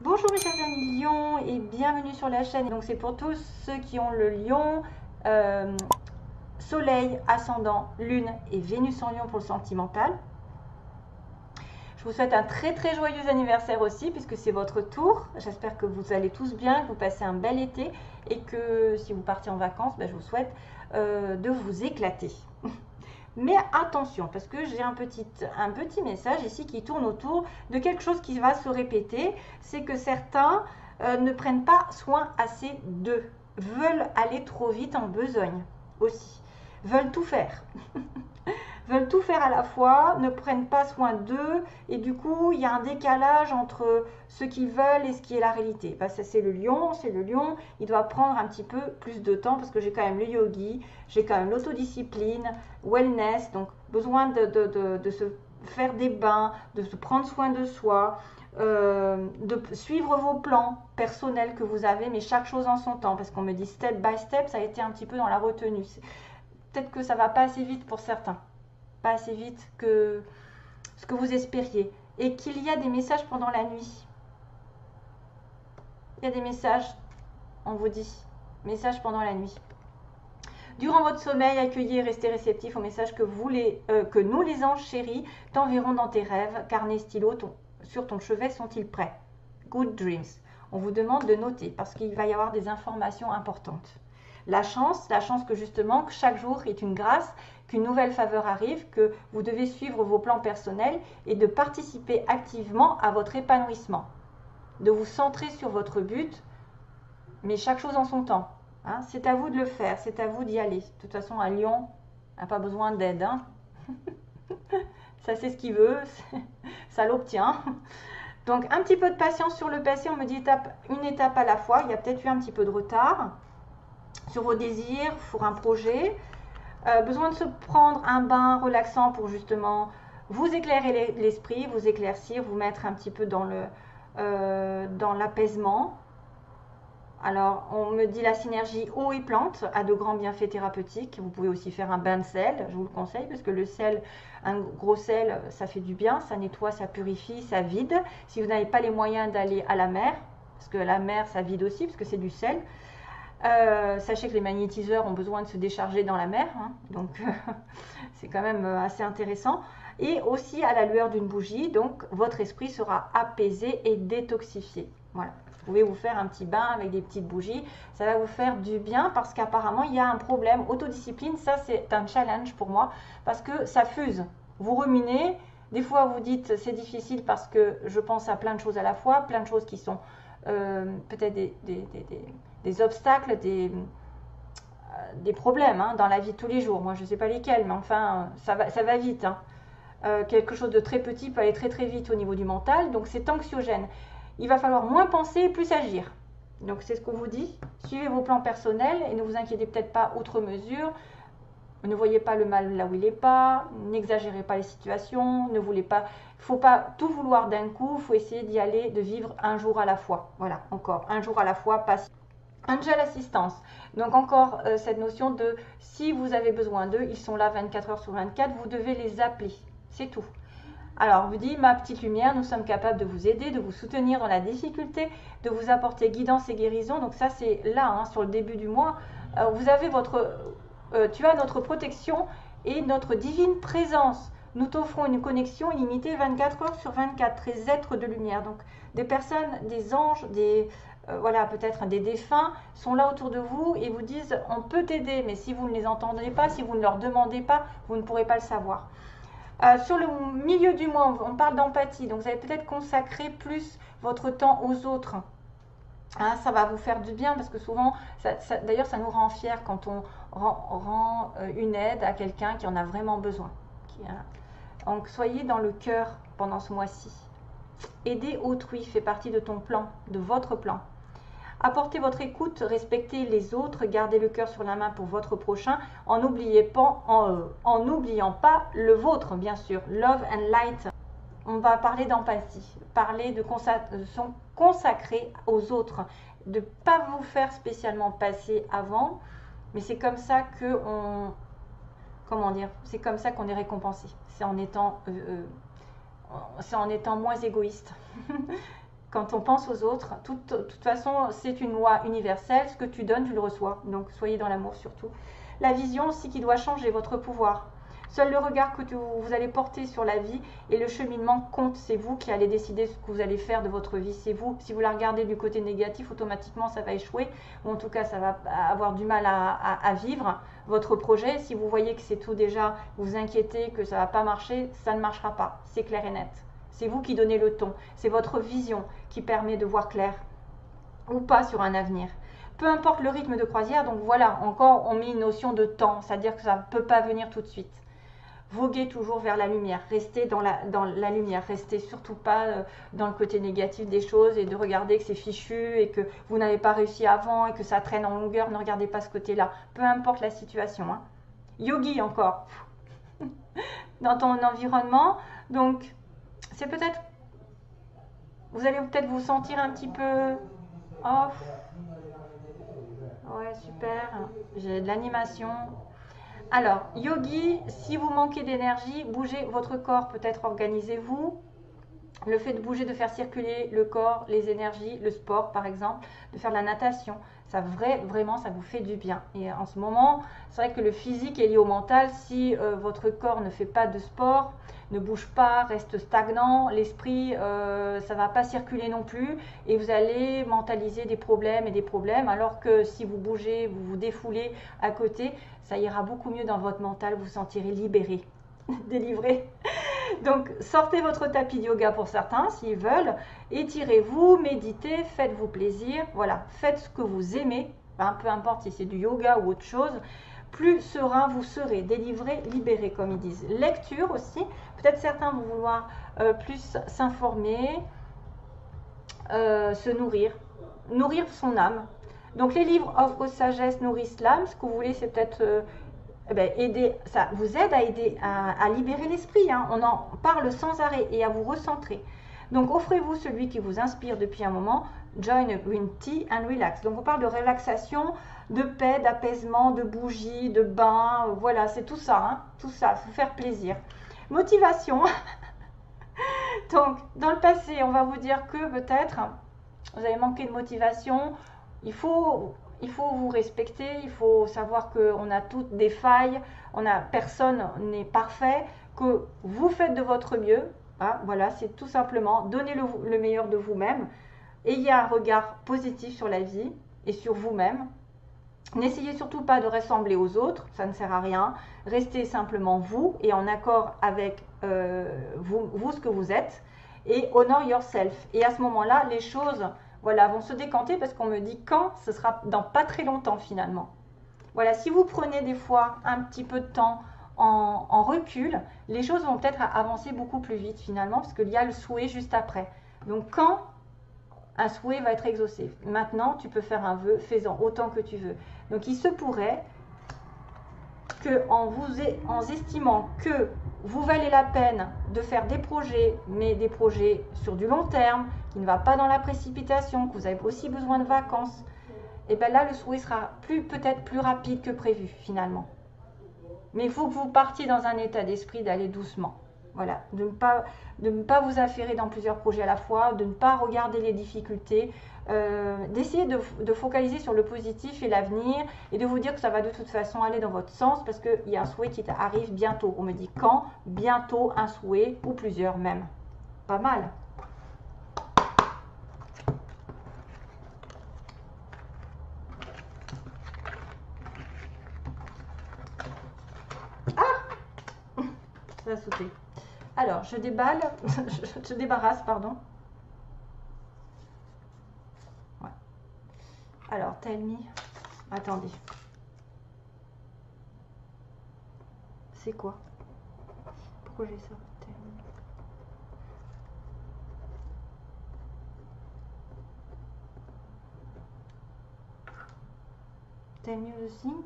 Bonjour mes chers amis lions et bienvenue sur la chaîne. Donc c'est pour tous ceux qui ont le lion, soleil, ascendant, lune et Vénus en lion pour le sentimental. Je vous souhaite un très très joyeux anniversaire aussi puisque c'est votre tour. J'espère que vous allez tous bien, que vous passez un bel été et que si vous partez en vacances, je vous souhaite de vous éclater. Mais attention, parce que j'ai un petit message ici qui tourne autour de quelque chose qui va se répéter. C'est que certains ne prennent pas soin assez d'eux, veulent aller trop vite en besogne aussi, veulent tout faire. Veulent tout faire à la fois, ne prennent pas soin d'eux et du coup il y a un décalage entre ce qu'ils veulent et ce qui est la réalité. Ça c'est le lion, il doit prendre un petit peu plus de temps parce que j'ai quand même le yogi, j'ai quand même l'autodiscipline, wellness, donc besoin de se faire des bains, de se prendre soin de soi, de suivre vos plans personnels que vous avez, mais chaque chose en son temps, parce qu'on me dit step by step, ça a été un petit peu dans la retenue. Peut-être que ça va pas assez vite pour certains, pas assez vite que ce que vous espériez, et qu'il y a des messages pendant la nuit. Il y a des messages, on vous dit, messages pendant la nuit. Durant votre sommeil, accueillez et restez réceptif aux messages que nous les anges chéris t'enverront dans tes rêves. Carnet, stylo sur ton chevet sont-ils prêts? Good dreams. On vous demande de noter parce qu'il va y avoir des informations importantes. La chance que justement que chaque jour est une grâce, qu'une nouvelle faveur arrive, que vous devez suivre vos plans personnels et de participer activement à votre épanouissement. De vous centrer sur votre but, mais chaque chose en son temps. Hein, c'est à vous de le faire, c'est à vous d'y aller. De toute façon, un lion n'a pas besoin d'aide. Hein. Ça, c'est ce qu'il veut, ça l'obtient. Donc, un petit peu de patience sur le passé. On me dit une étape à la fois. Il y a peut-être eu un petit peu de retard sur vos désirs, pour un projet. Besoin de se prendre un bain relaxant pour justement vous éclairer l'esprit, vous éclaircir, vous mettre un petit peu dans l'apaisement. Alors, on me dit la synergie eau et plante a de grands bienfaits thérapeutiques. Vous pouvez aussi faire un bain de sel, je vous le conseille, parce que le sel, un gros sel, ça fait du bien, ça nettoie, ça purifie, ça vide. Si vous n'avez pas les moyens d'aller à la mer, parce que la mer, ça vide aussi, parce que c'est du sel, sachez que les magnétiseurs ont besoin de se décharger dans la mer, hein, donc c'est quand même assez intéressant. Et aussi à la lueur d'une bougie, donc votre esprit sera apaisé et détoxifié. Voilà. Vous pouvez vous faire un petit bain avec des petites bougies, ça va vous faire du bien parce qu'apparemment il y a un problème. Autodiscipline, ça c'est un challenge pour moi parce que ça fuse. Vous ruminez, des fois vous dites c'est difficile parce que je pense à plein de choses à la fois, plein de choses qui sont peut-être des obstacles, des problèmes hein, dans la vie de tous les jours. Moi je ne sais pas lesquels, mais enfin ça va vite. Hein. Quelque chose de très petit peut aller très très vite au niveau du mental, donc c'est anxiogène. Il va falloir moins penser et plus agir. Donc c'est ce qu'on vous dit. Suivez vos plans personnels et ne vous inquiétez peut-être pas outre mesure. Ne voyez pas le mal là où il n'est pas. N'exagérez pas les situations. Ne voulez pas. Il ne faut pas tout vouloir d'un coup. Il faut essayer d'y aller, de vivre un jour à la fois. Voilà, encore un jour à la fois. Pas Angel Assistance. Donc encore cette notion de si vous avez besoin d'eux, ils sont là 24 heures sur 24. Vous devez les appeler. C'est tout. Alors, on vous dit, ma petite lumière, nous sommes capables de vous aider, de vous soutenir dans la difficulté, de vous apporter guidance et guérison. Donc ça, c'est là, hein, sur le début du mois. Vous avez tu as notre protection et notre divine présence. Nous t'offrons une connexion illimitée 24 heures sur 24, les êtres de lumière. Donc, des personnes, des anges, voilà, peut-être des défunts sont là autour de vous et vous disent, on peut t'aider, mais si vous ne les entendez pas, si vous ne leur demandez pas, vous ne pourrez pas le savoir. Sur le milieu du mois, on parle d'empathie, donc vous allez peut-être consacrer plus votre temps aux autres. Hein, ça va vous faire du bien parce que souvent, d'ailleurs, ça nous rend fiers quand on rend une aide à quelqu'un qui en a vraiment besoin. Donc, soyez dans le cœur pendant ce mois-ci. Aider autrui fait partie de ton plan, de votre plan. Apportez votre écoute, respectez les autres, gardez le cœur sur la main pour votre prochain, en n'oubliant pas le vôtre, bien sûr. Love and light. On va parler d'empathie, parler de se consacrer aux autres, de ne pas vous faire spécialement passer avant, mais c'est comme ça que c'est comme ça qu'on est récompensé. C'est en étant moins égoïste. quand on pense aux autres, de toute façon, c'est une loi universelle. Ce que tu donnes, tu le reçois. Donc, soyez dans l'amour surtout. La vision aussi qui doit changer, votre pouvoir. Seul le regard que vous allez porter sur la vie et le cheminement compte. C'est vous qui allez décider ce que vous allez faire de votre vie. C'est vous. Si vous la regardez du côté négatif, automatiquement, ça va échouer. Ou en tout cas, ça va avoir du mal à vivre votre projet. Si vous voyez que c'est tout déjà, vous vous inquiétez, que ça ne va pas marcher, ça ne marchera pas. C'est clair et net. C'est vous qui donnez le ton. C'est votre vision qui permet de voir clair ou pas sur un avenir. Peu importe le rythme de croisière, donc voilà, encore on met une notion de temps, c'est-à-dire que ça ne peut pas venir tout de suite. Voguez toujours vers la lumière, restez dans la lumière, restez surtout pas dans le côté négatif des choses et de regarder que c'est fichu et que vous n'avez pas réussi avant et que ça traîne en longueur, ne regardez pas ce côté-là, peu importe la situation. Hein. Yogi encore, dans ton environnement, donc c'est peut-être, vous allez peut-être vous sentir un petit peu off. Ouais, super, j'ai de l'animation. Alors, yogi, si vous manquez d'énergie, bougez votre corps, peut-être organisez-vous. Le fait de bouger, de faire circuler le corps, les énergies, le sport par exemple, de faire de la natation, ça vraiment, ça vous fait du bien. Et en ce moment, c'est vrai que le physique est lié au mental. Si votre corps ne fait pas de sport, ne bouge pas, reste stagnant, l'esprit, ça ne va pas circuler non plus et vous allez mentaliser des problèmes, alors que si vous bougez, vous vous défoulez à côté, ça ira beaucoup mieux dans votre mental, vous vous sentirez libéré, délivré. Donc sortez votre tapis de yoga pour certains s'ils veulent, étirez-vous, méditez, faites-vous plaisir, voilà, faites ce que vous aimez, hein, peu importe si c'est du yoga ou autre chose, plus serein vous serez, délivré, libéré comme ils disent. Lecture aussi, peut-être certains vont vouloir plus s'informer, se nourrir son âme. Donc les livres offrent sagesse, nourrissent l'âme, ce que vous voulez c'est peut-être aider, ça vous aide à aider à libérer l'esprit, hein. On en parle sans arrêt et à vous recentrer. Donc offrez-vous celui qui vous inspire depuis un moment. Join a green tea and relax. Donc on parle de relaxation, de paix, d'apaisement, de bougies, de bain, voilà, c'est tout ça, hein, tout ça, vous faire plaisir. Motivation. Donc dans le passé, on va vous dire que peut-être vous avez manqué de motivation. Il faut vous respecter, il faut savoir qu'on a toutes des failles, personne n'est parfait, que vous faites de votre mieux. Hein, voilà, c'est tout simplement donner le meilleur de vous-même. Ayez un regard positif sur la vie et sur vous-même. N'essayez surtout pas de ressembler aux autres, ça ne sert à rien. Restez simplement vous et en accord avec vous ce que vous êtes. Et honor yourself. Et à ce moment-là, les choses voilà, vont se décanter parce qu'on me dit quand, ce sera dans pas très longtemps finalement. Voilà, si vous prenez des fois un petit peu de temps en recul, les choses vont peut-être avancer beaucoup plus vite finalement parce qu'il y a le souhait juste après. Donc quand un souhait va être exaucé. Maintenant, tu peux faire un vœu, fais-en autant que tu veux. Donc il se pourrait que en estimant que vous valez la peine de faire des projets, mais des projets sur du long terme, qui ne va pas dans la précipitation, que vous avez aussi besoin de vacances, et bien là, le souhait sera peut-être plus rapide que prévu, finalement. Mais il faut que vous partiez dans un état d'esprit d'aller doucement. Voilà, de ne pas vous affairer dans plusieurs projets à la fois, de ne pas regarder les difficultés, d'essayer de focaliser sur le positif et l'avenir et de vous dire que ça va de toute façon aller dans votre sens parce qu'il y a un souhait qui arrive bientôt. On me dit quand? Bientôt un souhait ou plusieurs même. Pas mal. Ah! Ça a sauté. Alors, je déballe, je débarrasse, pardon. Ouais. Alors, tell me. Attendez. C'est quoi? Pourquoi j'ai ça? Tell me the thing.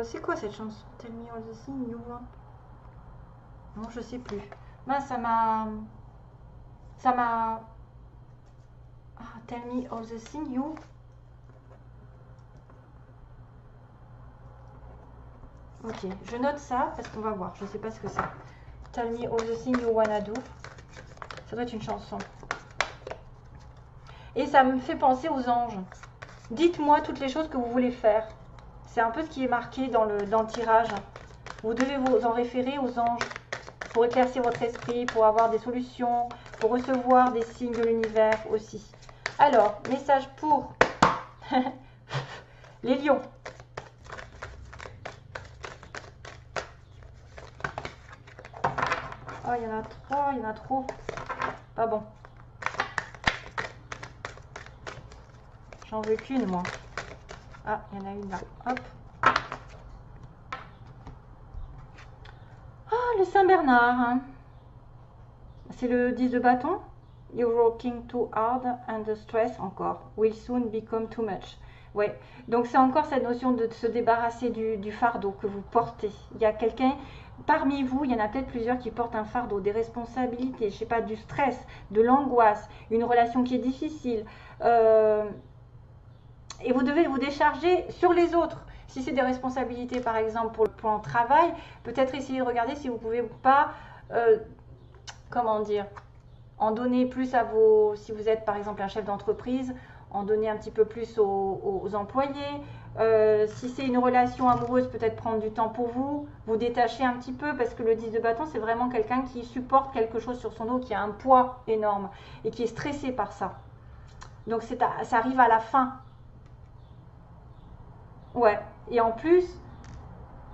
C'est quoi cette chanson? Tell me all the things you want. Non, je sais plus. Mince, ça m'a. Ah, tell me all the things you. Ok, je note ça parce qu'on va voir. Je ne sais pas ce que c'est. Tell me all the things you wanna do. Ça doit être une chanson. Et ça me fait penser aux anges. Dites-moi toutes les choses que vous voulez faire. C'est un peu ce qui est marqué dans le tirage. Vous devez vous en référer aux anges pour éclaircir votre esprit, pour avoir des solutions, pour recevoir des signes de l'univers aussi. Alors, message pour les lions. Oh, il y en a trois, il y en a trop. Pas bon. J'en veux qu'une, moi. Ah, il y en a une là. Hop. Ah, le Saint-Bernard. Hein. C'est le 10 de bâton. You're working too hard and the stress encore will soon become too much. Ouais, donc c'est encore cette notion de se débarrasser du fardeau que vous portez. Il y a quelqu'un, parmi vous, il y en a peut-être plusieurs qui portent un fardeau, des responsabilités, je sais pas, du stress, de l'angoisse, une relation qui est difficile. Et vous devez vous décharger sur les autres. Si c'est des responsabilités, par exemple, pour un travail, peut-être essayer de regarder si vous ne pouvez pas, comment dire, en donner plus à vos, si vous êtes par exemple un chef d'entreprise, en donner un petit peu plus aux employés. Si c'est une relation amoureuse, peut-être prendre du temps pour vous, vous détacher un petit peu, parce que le 10 de bâton, c'est vraiment quelqu'un qui supporte quelque chose sur son dos, qui a un poids énorme et qui est stressé par ça. Donc ça arrive à la fin. Ouais, et en plus,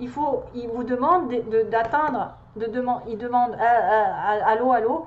il vous demande d'atteindre, il demande allô, allô.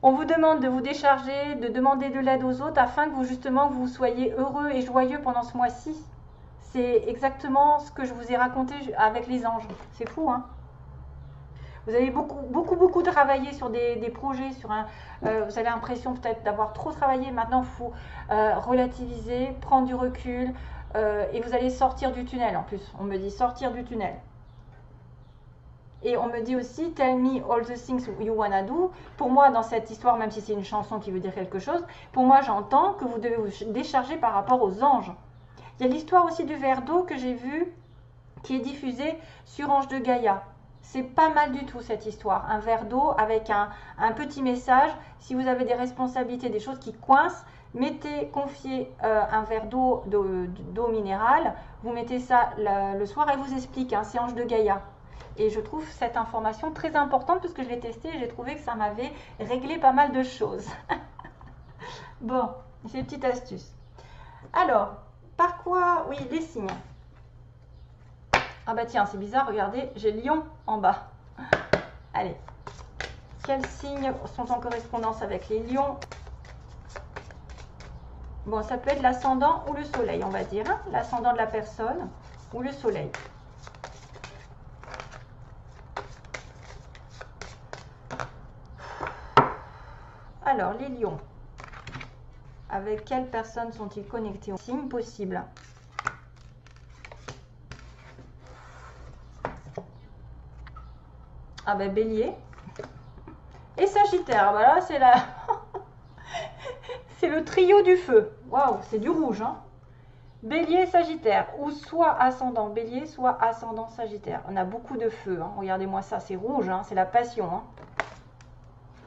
On vous demande de vous décharger, de demander de l'aide aux autres afin que vous soyez heureux et joyeux pendant ce mois-ci. C'est exactement ce que je vous ai raconté avec les anges. C'est fou, hein? Vous avez beaucoup travaillé sur des projets, vous avez l'impression peut-être d'avoir trop travaillé. Maintenant, il faut relativiser, prendre du recul et vous allez sortir du tunnel en plus. On me dit sortir du tunnel. Et on me dit aussi, tell me all the things you wanna do. Pour moi, dans cette histoire, même si c'est une chanson qui veut dire quelque chose, pour moi, j'entends que vous devez vous décharger par rapport aux anges. Il y a l'histoire aussi du verre d'eau que j'ai vu, qui est diffusée sur Ange de Gaïa. C'est pas mal du tout cette histoire. Un verre d'eau avec un petit message. Si vous avez des responsabilités, des choses qui coincent, confiez un verre d'eau minérale. Vous mettez ça le soir et vous explique. Hein, c'est Ange de Gaïa. Et je trouve cette information très importante parce que je l'ai testée et j'ai trouvé que ça m'avait réglé pas mal de choses. Bon, c'est une petite astuce. Alors, par quoi? Oui, les signes. Ah bah tiens, c'est bizarre, regardez, j'ai lion en bas. Allez, quels signes sont en correspondance avec les lions? Bon, ça peut être l'ascendant ou le soleil, on va dire. Hein, l'ascendant de la personne ou le soleil. Alors, les lions. Avec quelles personnes sont-ils connectés? Signes possibles. Ah ben bélier. Et sagittaire. Voilà, c'est la... c'est le trio du feu. Waouh, c'est du rouge. Hein. Bélier, sagittaire. Ou soit ascendant bélier, soit ascendant sagittaire. On a beaucoup de feu. Hein. Regardez-moi ça, c'est rouge. Hein. C'est la passion. Hein.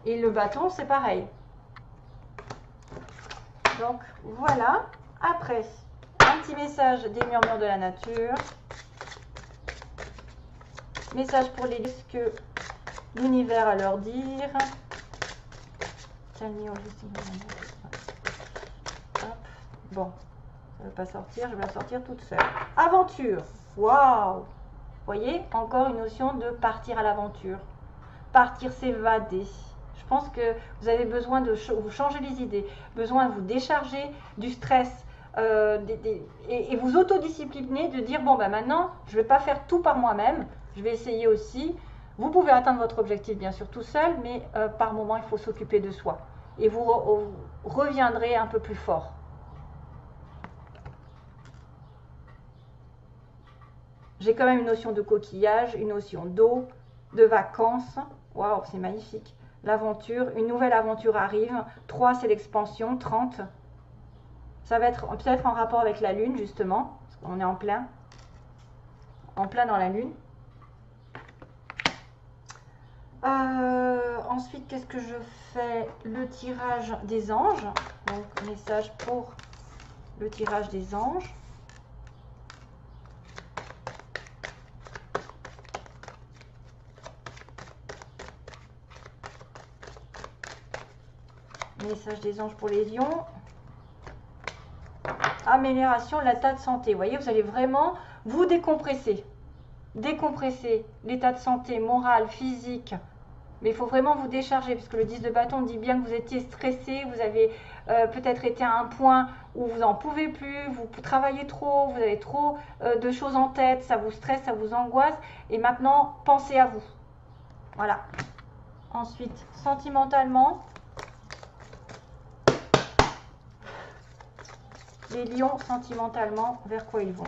Et le bâton, c'est pareil. Donc, voilà. Après, un petit message des murmures de la nature. Message pour les listes que l'univers a leur dire. Bon, ça ne veut pas sortir, je vais la sortir toute seule. Aventure. Waouh! Vous voyez, encore une notion de partir à l'aventure. Partir, s'évader. Je pense que vous avez besoin de vous changer les idées, besoin de vous décharger du stress et vous autodiscipliner, de dire bon ben maintenant je ne vais pas faire tout par moi-même, je vais essayer aussi. Vous pouvez atteindre votre objectif bien sûr tout seul, mais par moment il faut s'occuper de soi et vous reviendrez un peu plus fort. J'ai quand même une notion de coquillage, une notion d'eau, de vacances. Waouh, c'est magnifique. L'aventure, une nouvelle aventure arrive. 3, c'est l'expansion. 30. Ça va être peut-être en rapport avec la lune, justement. Parce qu'on est en plein. en plein dans la lune. Ensuite, qu'est-ce que je fais? Le tirage des anges. Donc, message pour le tirage des anges. Message des anges pour les lions. Amélioration de l'état de santé. Vous voyez, vous allez vraiment vous décompresser. Décompresser l'état de santé moral, physique. Mais il faut vraiment vous décharger, parce que le 10 de bâton dit bien que vous étiez stressé, vous avez peut-être été à un point où vous n'en pouvez plus, vous travaillez trop, vous avez trop de choses en tête, ça vous stresse, ça vous angoisse. Et maintenant, pensez à vous. Voilà. Ensuite, sentimentalement, les lions, sentimentalement, vers quoi ils vont?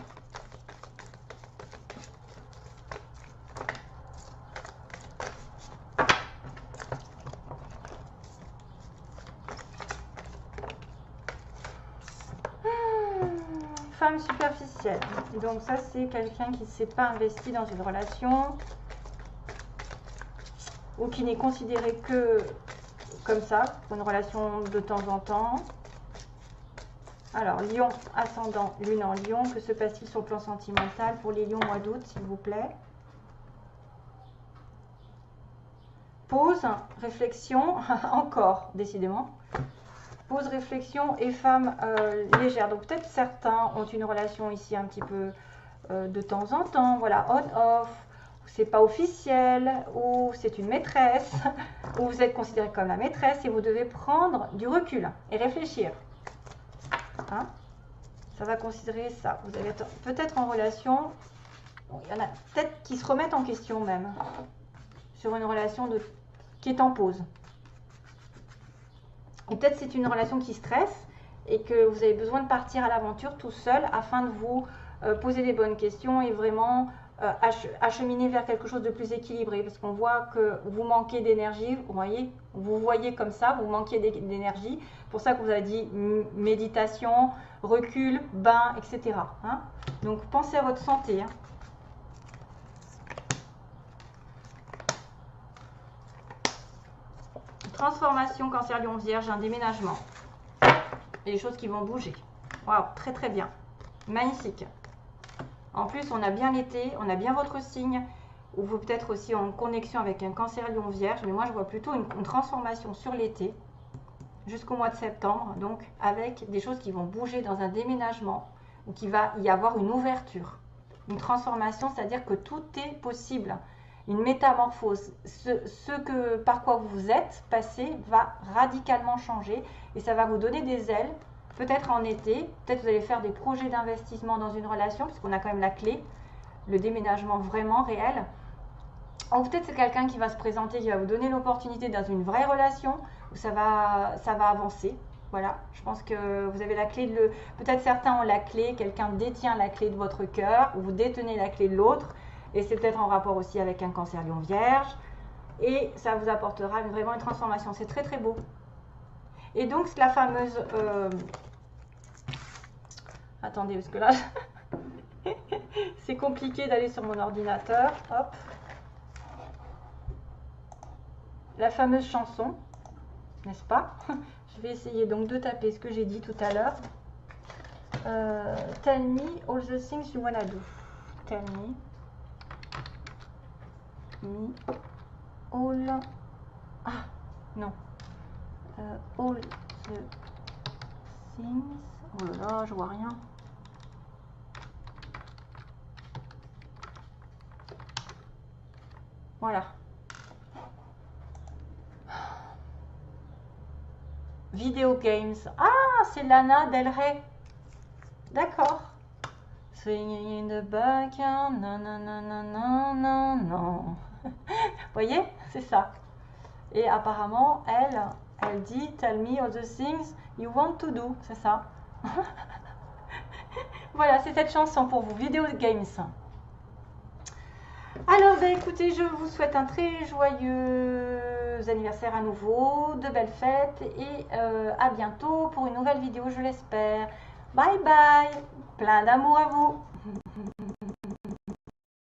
Femme superficielle. Donc ça, c'est quelqu'un qui ne s'est pas investi dans une relation ou qui n'est considéré que comme ça, pour une relation de temps en temps. Alors, lion, ascendant, lune en lion. Que se passe-t-il sur le plan sentimental pour les lions mois d'août, s'il vous plaît? Pause, réflexion, encore, décidément. Pause, réflexion et femme légère. Donc, peut-être certains ont une relation ici un petit peu de temps en temps. Voilà, on-off. C'est pas officiel, ou c'est une maîtresse, ou vous êtes considéré comme la maîtresse et vous devez prendre du recul et réfléchir. Hein? Ça va considérer ça. Vous allez être peut-être en relation. Bon, il y en a peut-être qui se remettent en question même sur une relation qui est en pause. Et peut-être c'est une relation qui stresse et que vous avez besoin de partir à l'aventure tout seul afin de vous poser les bonnes questions et vraiment acheminer vers quelque chose de plus équilibré, parce qu'on voit que vous manquez d'énergie, vous voyez comme ça, vous manquez d'énergie, pour ça que vous avez dit méditation, recul, bain, etc. Hein? Donc pensez à votre santé. Hein? Transformation, cancer, lion, vierge, un déménagement. Et les choses qui vont bouger. Waouh, très très bien. Magnifique. En plus, on a bien l'été, on a bien votre signe, ou vous peut-être aussi en connexion avec un cancer lion vierge, mais moi je vois plutôt une transformation sur l'été, jusqu'au mois de septembre, donc avec des choses qui vont bouger dans un déménagement, ou qu'il va y avoir une ouverture, une transformation, c'est-à-dire que tout est possible, une métamorphose. Par quoi vous êtes passé va radicalement changer, et ça va vous donner des ailes. Peut-être en été, peut-être vous allez faire des projets d'investissement dans une relation, puisqu'on a quand même la clé, le déménagement vraiment réel. Ou peut-être c'est quelqu'un qui va se présenter, qui va vous donner l'opportunité dans une vraie relation, où ça va avancer. Voilà, je pense que vous avez la clé de peut-être certains ont la clé, quelqu'un détient la clé de votre cœur, ou vous détenez la clé de l'autre, et c'est peut-être en rapport aussi avec un cancer lion vierge, et ça vous apportera vraiment une transformation. C'est très très beau. Et donc la fameuse... Attendez, parce que là, c'est compliqué d'aller sur mon ordinateur. Hop. La fameuse chanson, n'est-ce pas? Je vais essayer donc de taper ce que j'ai dit tout à l'heure. Tell me all the things you wanna do. Tell me all... Ah, non. All the things... Oh là là, je vois rien. Voilà. Video games. Ah, c'est Lana Del Rey. D'accord. Swinging in the back. Non, non, non, non, non, non, non. Vous voyez, c'est ça. Et apparemment, elle dit tell me all the things you want to do. C'est ça. Voilà, c'est cette chanson pour vous. Video games. Alors, ben, écoutez, je vous souhaite un très joyeux anniversaire à nouveau, de belles fêtes et à bientôt pour une nouvelle vidéo, je l'espère. Bye bye, plein d'amour à vous.